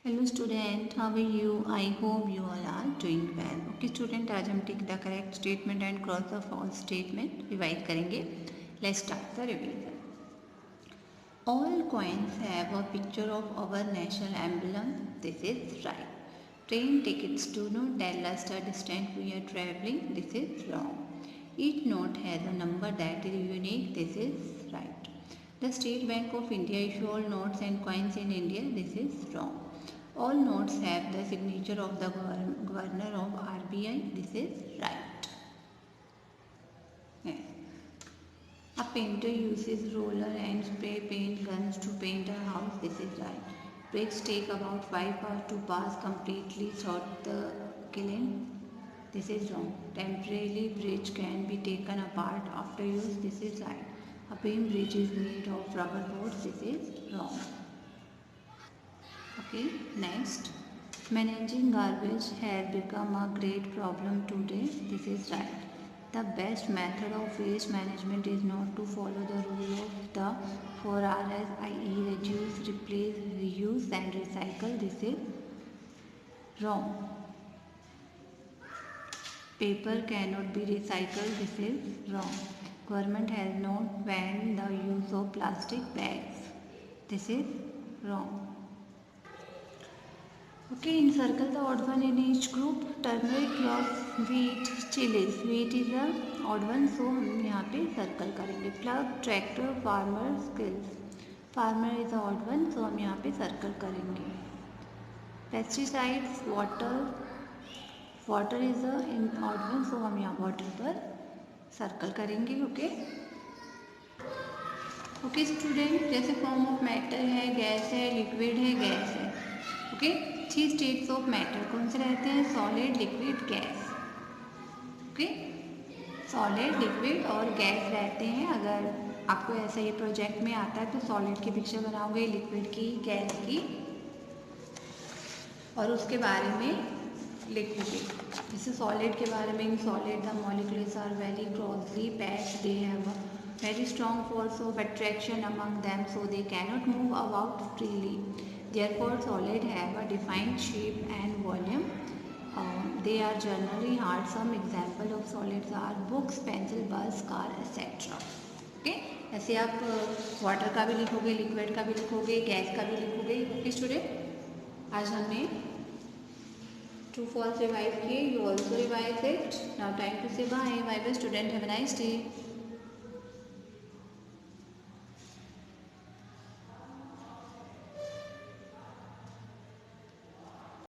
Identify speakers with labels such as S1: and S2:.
S1: Hello student, how are you? I hope you all are doing well. Okay student, आज हम take the correct statement and cross the false statement revise करेंगे। Let's start the revision. All coins have a picture of our national emblem. This is right. Train tickets do not tell us the distance we are travelling. This is wrong. Each note has a number that is unique. This is right. The State Bank of India issue all notes and coins in India. This is wrong. All notes have the signature of the governor of RBI. This is right. Yes. A painter uses roller and spray paint guns to paint a house. This is right. Bricks take about 5 hours to pass completely through the kiln. This is wrong. Temporarily bridge can be taken apart after use. This is right. A beam bridge is made of rubber boards. This is wrong. Okay, next. Managing garbage has become a great problem today. This is right. The best method of waste management is not to follow the rule of the 4Rs, i.e. reduce, replace, reuse and recycle. This is wrong. Paper cannot be recycled. This is wrong. Government has not banned the use of plastic bags. This is wrong. Okay, encircle the odd one in each group. Turmeric, cloves, wheat, chilies. Wheat is the odd one, so हम यहाँ पे circle करेंगे. Plug, tractor, farmer, skills. Farmer is the odd one, so हम यहाँ पे circle करेंगे. Pesticides, water. Water is a odd one, so हम यहाँ वाटर पर सर्कल करेंगे. ओके ओके स्टूडेंट, जैसे फॉर्म ऑफ मैटर है, गैस है, लिक्विड है, गैस है. ओके, 3 स्टेट्स ऑफ मैटर कौन से रहते हैं? Solid, liquid, gas. Okay, solid, liquid और गैस रहते हैं. अगर आपको ऐसा ये प्रोजेक्ट में आता है तो सॉलिड की पिक्चर बनाओगे, लिक्विड की, गैस की, और उसके बारे में लिखोगे. जैसे सॉलिड के बारे में, in solid the molecules are very closely packed, they have a very strong force of attraction among them, so they cannot move about freely. Therefore solid have a defined shape and volume. They are generally hard. Some example of solids are books, pencil, bus, car, etcetera. Okay, ऐसे आप water का भी लिखोगे, liquid का भी लिखोगे, gas का भी लिखोगे. ओके स्टूडेंट, आज हमने true false revise किए. You also revise it. Now time to say bye. Bye bye student. Have a nice day.